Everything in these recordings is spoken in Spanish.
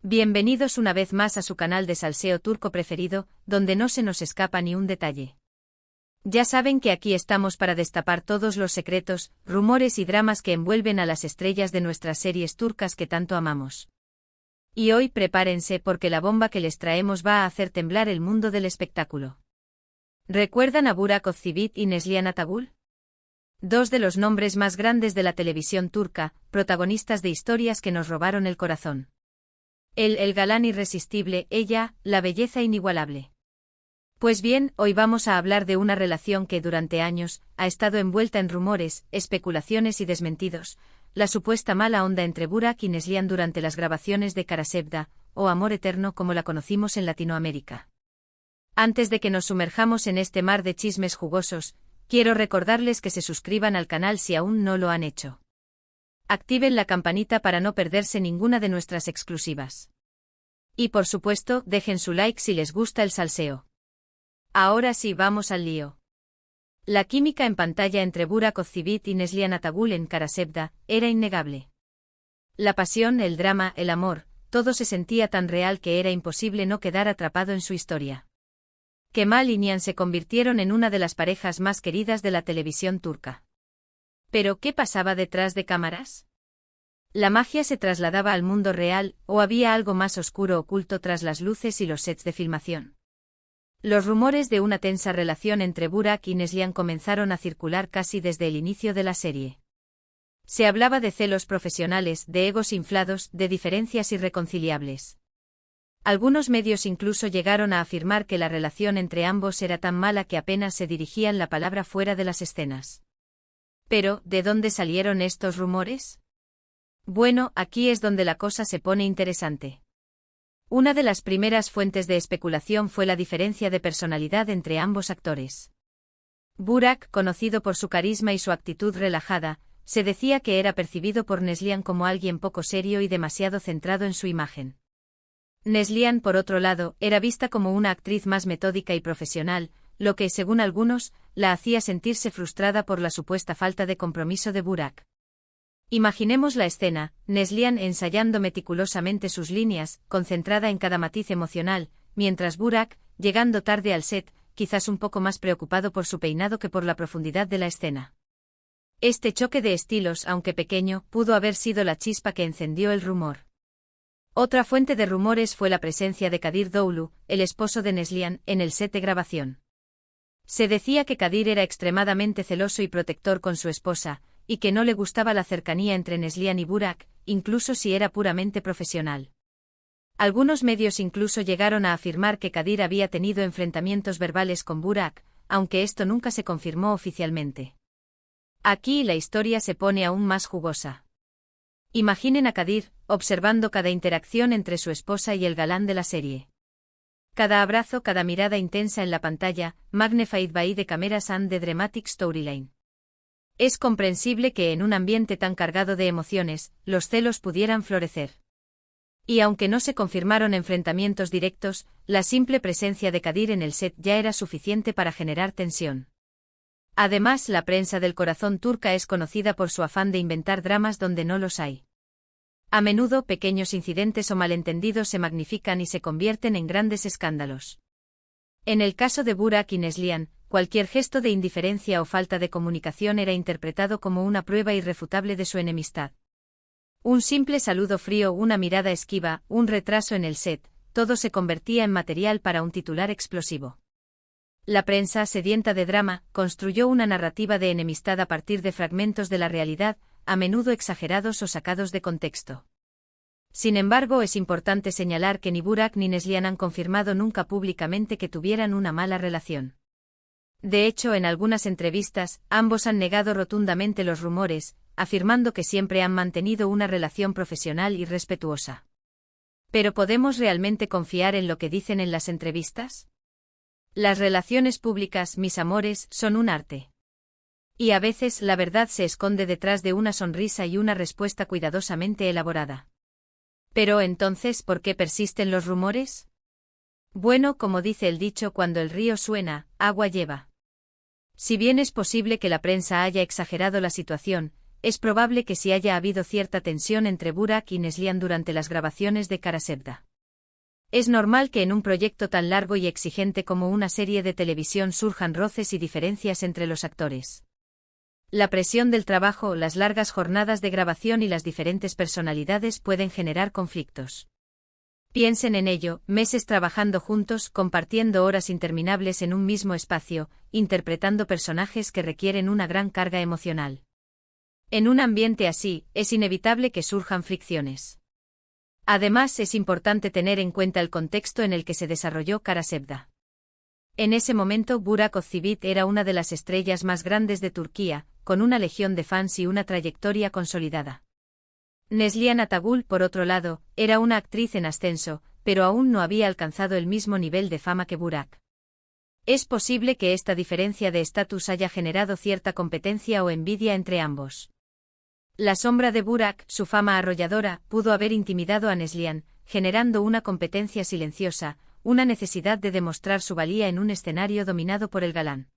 Bienvenidos una vez más a su canal de salseo turco preferido, donde no se nos escapa ni un detalle. Ya saben que aquí estamos para destapar todos los secretos, rumores y dramas que envuelven a las estrellas de nuestras series turcas que tanto amamos. Y hoy prepárense porque la bomba que les traemos va a hacer temblar el mundo del espectáculo. ¿Recuerdan a Burak Özçivit y Neslihan Atagül? Dos de los nombres más grandes de la televisión turca, protagonistas de historias que nos robaron el corazón. Él, el galán irresistible, ella, la belleza inigualable. Pues bien, hoy vamos a hablar de una relación que durante años ha estado envuelta en rumores, especulaciones y desmentidos, la supuesta mala onda entre Burak y Neslihan durante las grabaciones de Kara Sevda, o Amor Eterno como la conocimos en Latinoamérica. Antes de que nos sumerjamos en este mar de chismes jugosos, quiero recordarles que se suscriban al canal si aún no lo han hecho. Activen la campanita para no perderse ninguna de nuestras exclusivas. Y por supuesto, dejen su like si les gusta el salseo. Ahora sí, vamos al lío. La química en pantalla entre Burak Özçivit y Neslihan Atagül en Kara Sevda era innegable. La pasión, el drama, el amor, todo se sentía tan real que era imposible no quedar atrapado en su historia. Kemal y Nihan se convirtieron en una de las parejas más queridas de la televisión turca. ¿Pero qué pasaba detrás de cámaras? ¿La magia se trasladaba al mundo real, o había algo más oscuro oculto tras las luces y los sets de filmación? Los rumores de una tensa relación entre Burak y Neslihan comenzaron a circular casi desde el inicio de la serie. Se hablaba de celos profesionales, de egos inflados, de diferencias irreconciliables. Algunos medios incluso llegaron a afirmar que la relación entre ambos era tan mala que apenas se dirigían la palabra fuera de las escenas. Pero, ¿de dónde salieron estos rumores? Bueno, aquí es donde la cosa se pone interesante. Una de las primeras fuentes de especulación fue la diferencia de personalidad entre ambos actores. Burak, conocido por su carisma y su actitud relajada, se decía que era percibido por Neslihan como alguien poco serio y demasiado centrado en su imagen. Neslihan, por otro lado, era vista como una actriz más metódica y profesional, lo que, según algunos, la hacía sentirse frustrada por la supuesta falta de compromiso de Burak. Imaginemos la escena, Neslihan ensayando meticulosamente sus líneas, concentrada en cada matiz emocional, mientras Burak, llegando tarde al set, quizás un poco más preocupado por su peinado que por la profundidad de la escena. Este choque de estilos, aunque pequeño, pudo haber sido la chispa que encendió el rumor. Otra fuente de rumores fue la presencia de Kadir Doğulu, el esposo de Neslihan, en el set de grabación. Se decía que Kadir era extremadamente celoso y protector con su esposa, y que no le gustaba la cercanía entre Neslihan y Burak, incluso si era puramente profesional. Algunos medios incluso llegaron a afirmar que Kadir había tenido enfrentamientos verbales con Burak, aunque esto nunca se confirmó oficialmente. Aquí la historia se pone aún más jugosa. Imaginen a Kadir, observando cada interacción entre su esposa y el galán de la serie. Cada abrazo, cada mirada intensa en la pantalla, magnified by the cameras and the dramatic storyline. Es comprensible que en un ambiente tan cargado de emociones, los celos pudieran florecer. Y aunque no se confirmaron enfrentamientos directos, la simple presencia de Kadir en el set ya era suficiente para generar tensión. Además, la prensa del corazón turca es conocida por su afán de inventar dramas donde no los hay. A menudo, pequeños incidentes o malentendidos se magnifican y se convierten en grandes escándalos. En el caso de Burak y Neslihan, cualquier gesto de indiferencia o falta de comunicación era interpretado como una prueba irrefutable de su enemistad. Un simple saludo frío, una mirada esquiva, un retraso en el set, todo se convertía en material para un titular explosivo. La prensa, sedienta de drama, construyó una narrativa de enemistad a partir de fragmentos de la realidad, a menudo exagerados o sacados de contexto. Sin embargo, es importante señalar que ni Burak ni Neslihan han confirmado nunca públicamente que tuvieran una mala relación. De hecho, en algunas entrevistas, ambos han negado rotundamente los rumores, afirmando que siempre han mantenido una relación profesional y respetuosa. ¿Pero podemos realmente confiar en lo que dicen en las entrevistas? Las relaciones públicas, mis amores, son un arte. Y a veces la verdad se esconde detrás de una sonrisa y una respuesta cuidadosamente elaborada. Pero entonces, ¿por qué persisten los rumores? Bueno, como dice el dicho, cuando el río suena, agua lleva. Si bien es posible que la prensa haya exagerado la situación, es probable que sí haya habido cierta tensión entre Burak y Neslihan durante las grabaciones de Kara Sevda. Es normal que en un proyecto tan largo y exigente como una serie de televisión surjan roces y diferencias entre los actores. La presión del trabajo, las largas jornadas de grabación y las diferentes personalidades pueden generar conflictos. Piensen en ello, meses trabajando juntos, compartiendo horas interminables en un mismo espacio, interpretando personajes que requieren una gran carga emocional. En un ambiente así, es inevitable que surjan fricciones. Además, es importante tener en cuenta el contexto en el que se desarrolló Kara Sevda. En ese momento Burak Özçivit era una de las estrellas más grandes de Turquía, con una legión de fans y una trayectoria consolidada. Neslihan Atagül, por otro lado, era una actriz en ascenso, pero aún no había alcanzado el mismo nivel de fama que Burak. Es posible que esta diferencia de estatus haya generado cierta competencia o envidia entre ambos. La sombra de Burak, su fama arrolladora, pudo haber intimidado a Neslihan, generando una competencia silenciosa, una necesidad de demostrar su valía en un escenario dominado por el galán.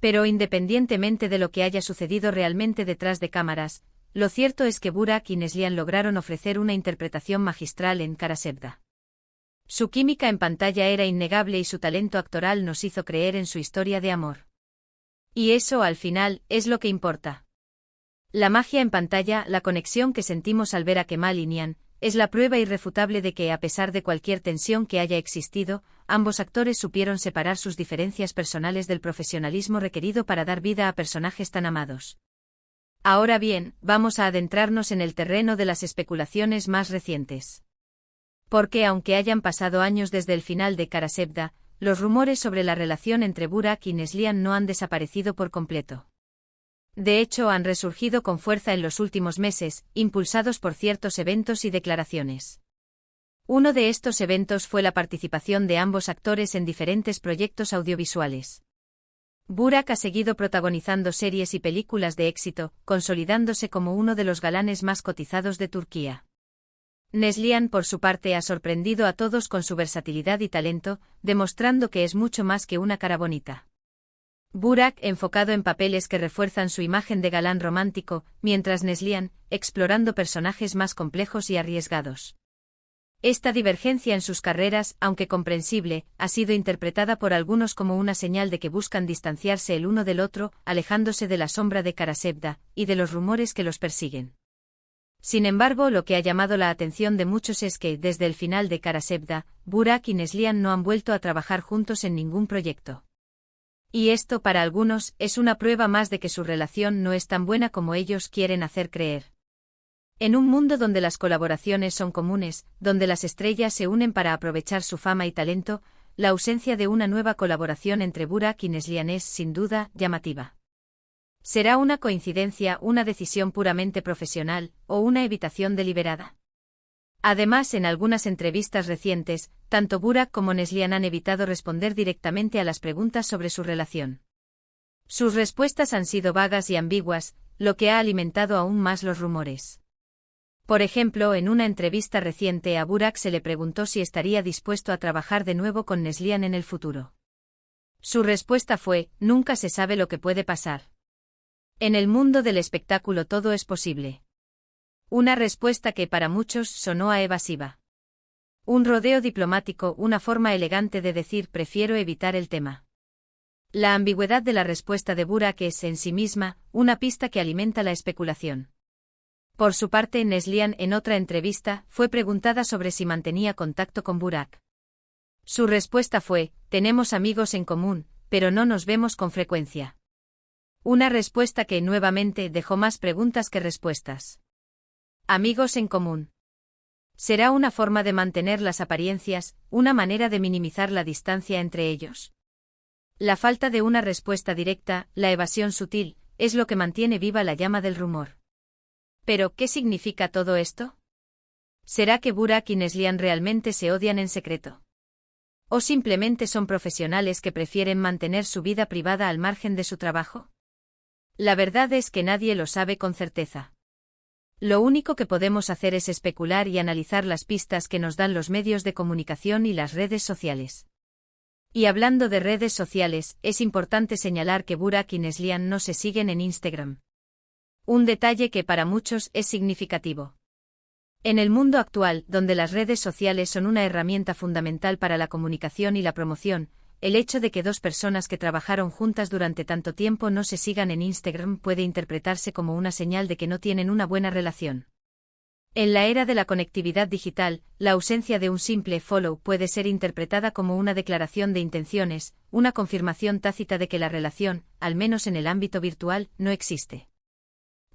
Pero independientemente de lo que haya sucedido realmente detrás de cámaras, lo cierto es que Burak y Neslihan lograron ofrecer una interpretación magistral en Kara Sevda. Su química en pantalla era innegable y su talento actoral nos hizo creer en su historia de amor. Y eso, al final, es lo que importa. La magia en pantalla, la conexión que sentimos al ver a Kemal y Nihan, es la prueba irrefutable de que, a pesar de cualquier tensión que haya existido, ambos actores supieron separar sus diferencias personales del profesionalismo requerido para dar vida a personajes tan amados. Ahora bien, vamos a adentrarnos en el terreno de las especulaciones más recientes. Porque aunque hayan pasado años desde el final de Kara Sevda, los rumores sobre la relación entre Burak y Neslihan no han desaparecido por completo. De hecho, han resurgido con fuerza en los últimos meses, impulsados por ciertos eventos y declaraciones. Uno de estos eventos fue la participación de ambos actores en diferentes proyectos audiovisuales. Burak ha seguido protagonizando series y películas de éxito, consolidándose como uno de los galanes más cotizados de Turquía. Neslihan, por su parte, ha sorprendido a todos con su versatilidad y talento, demostrando que es mucho más que una cara bonita. Burak, enfocado en papeles que refuerzan su imagen de galán romántico, mientras Neslihan, explorando personajes más complejos y arriesgados. Esta divergencia en sus carreras, aunque comprensible, ha sido interpretada por algunos como una señal de que buscan distanciarse el uno del otro, alejándose de la sombra de Kara Sevda, y de los rumores que los persiguen. Sin embargo, lo que ha llamado la atención de muchos es que, desde el final de Kara Sevda, Burak y Neslihan no han vuelto a trabajar juntos en ningún proyecto. Y esto, para algunos, es una prueba más de que su relación no es tan buena como ellos quieren hacer creer. En un mundo donde las colaboraciones son comunes, donde las estrellas se unen para aprovechar su fama y talento, la ausencia de una nueva colaboración entre Burak y Neslihan es, sin duda, llamativa. ¿Será una coincidencia, una decisión puramente profesional, o una evitación deliberada? Además, en algunas entrevistas recientes, tanto Burak como Neslihan han evitado responder directamente a las preguntas sobre su relación. Sus respuestas han sido vagas y ambiguas, lo que ha alimentado aún más los rumores. Por ejemplo, en una entrevista reciente a Burak se le preguntó si estaría dispuesto a trabajar de nuevo con Neslihan en el futuro. Su respuesta fue: nunca se sabe lo que puede pasar. En el mundo del espectáculo todo es posible. Una respuesta que para muchos sonó a evasiva. Un rodeo diplomático, una forma elegante de decir prefiero evitar el tema. La ambigüedad de la respuesta de Burak es, en sí misma, una pista que alimenta la especulación. Por su parte, Neslihan, en otra entrevista, fue preguntada sobre si mantenía contacto con Burak. Su respuesta fue: tenemos amigos en común, pero no nos vemos con frecuencia. Una respuesta que, nuevamente, dejó más preguntas que respuestas. Amigos en común. ¿Será una forma de mantener las apariencias, una manera de minimizar la distancia entre ellos? La falta de una respuesta directa, la evasión sutil, es lo que mantiene viva la llama del rumor. ¿Pero qué significa todo esto? ¿Será que Burak y Neslihan realmente se odian en secreto? ¿O simplemente son profesionales que prefieren mantener su vida privada al margen de su trabajo? La verdad es que nadie lo sabe con certeza. Lo único que podemos hacer es especular y analizar las pistas que nos dan los medios de comunicación y las redes sociales. Y hablando de redes sociales, es importante señalar que Burak y Neslihan no se siguen en Instagram. Un detalle que para muchos es significativo. En el mundo actual, donde las redes sociales son una herramienta fundamental para la comunicación y la promoción, el hecho de que dos personas que trabajaron juntas durante tanto tiempo no se sigan en Instagram puede interpretarse como una señal de que no tienen una buena relación. En la era de la conectividad digital, la ausencia de un simple follow puede ser interpretada como una declaración de intenciones, una confirmación tácita de que la relación, al menos en el ámbito virtual, no existe.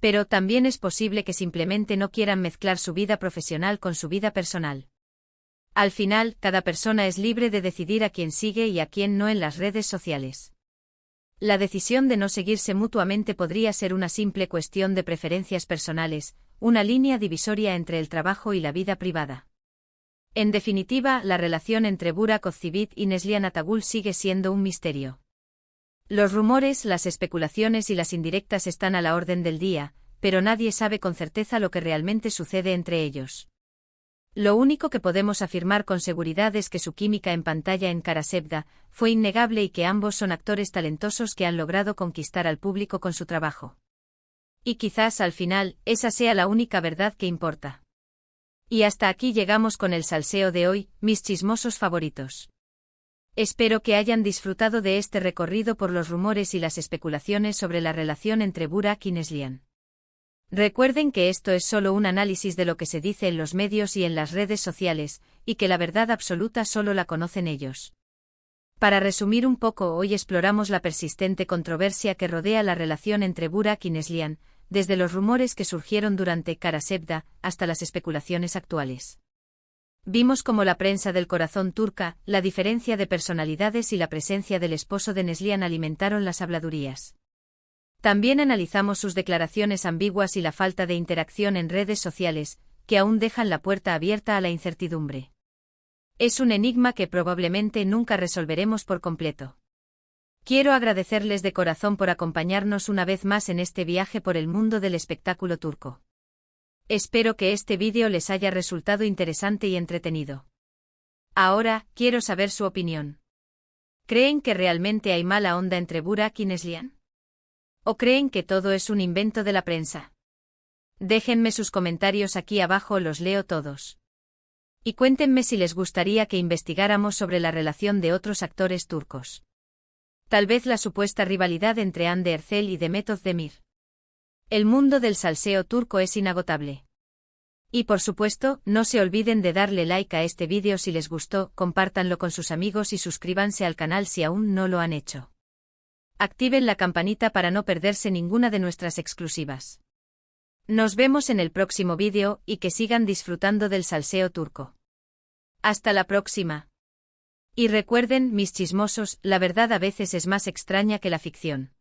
Pero también es posible que simplemente no quieran mezclar su vida profesional con su vida personal. Al final, cada persona es libre de decidir a quién sigue y a quién no en las redes sociales. La decisión de no seguirse mutuamente podría ser una simple cuestión de preferencias personales, una línea divisoria entre el trabajo y la vida privada. En definitiva, la relación entre Burak Özçivit y Neslihan Atagül sigue siendo un misterio. Los rumores, las especulaciones y las indirectas están a la orden del día, pero nadie sabe con certeza lo que realmente sucede entre ellos. Lo único que podemos afirmar con seguridad es que su química en pantalla en Karasevda fue innegable y que ambos son actores talentosos que han logrado conquistar al público con su trabajo. Y quizás al final, esa sea la única verdad que importa. Y hasta aquí llegamos con el salseo de hoy, mis chismosos favoritos. Espero que hayan disfrutado de este recorrido por los rumores y las especulaciones sobre la relación entre Burak y Neslihan. Recuerden que esto es solo un análisis de lo que se dice en los medios y en las redes sociales, y que la verdad absoluta solo la conocen ellos. Para resumir un poco, hoy exploramos la persistente controversia que rodea la relación entre Burak y Neslihan, desde los rumores que surgieron durante Karasevda hasta las especulaciones actuales. Vimos cómo la prensa del corazón turca, la diferencia de personalidades y la presencia del esposo de Neslihan alimentaron las habladurías. También analizamos sus declaraciones ambiguas y la falta de interacción en redes sociales, que aún dejan la puerta abierta a la incertidumbre. Es un enigma que probablemente nunca resolveremos por completo. Quiero agradecerles de corazón por acompañarnos una vez más en este viaje por el mundo del espectáculo turco. Espero que este vídeo les haya resultado interesante y entretenido. Ahora, quiero saber su opinión. ¿Creen que realmente hay mala onda entre Burak y Neslihan? ¿O creen que todo es un invento de la prensa? Déjenme sus comentarios aquí abajo, los leo todos. Y cuéntenme si les gustaría que investigáramos sobre la relación de otros actores turcos. Tal vez la supuesta rivalidad entre Hande Erçel y Demet Özdemir. El mundo del salseo turco es inagotable. Y por supuesto, no se olviden de darle like a este vídeo si les gustó, compártanlo con sus amigos y suscríbanse al canal si aún no lo han hecho. Activen la campanita para no perderse ninguna de nuestras exclusivas. Nos vemos en el próximo vídeo y que sigan disfrutando del salseo turco. Hasta la próxima. Y recuerden, mis chismosos, la verdad a veces es más extraña que la ficción.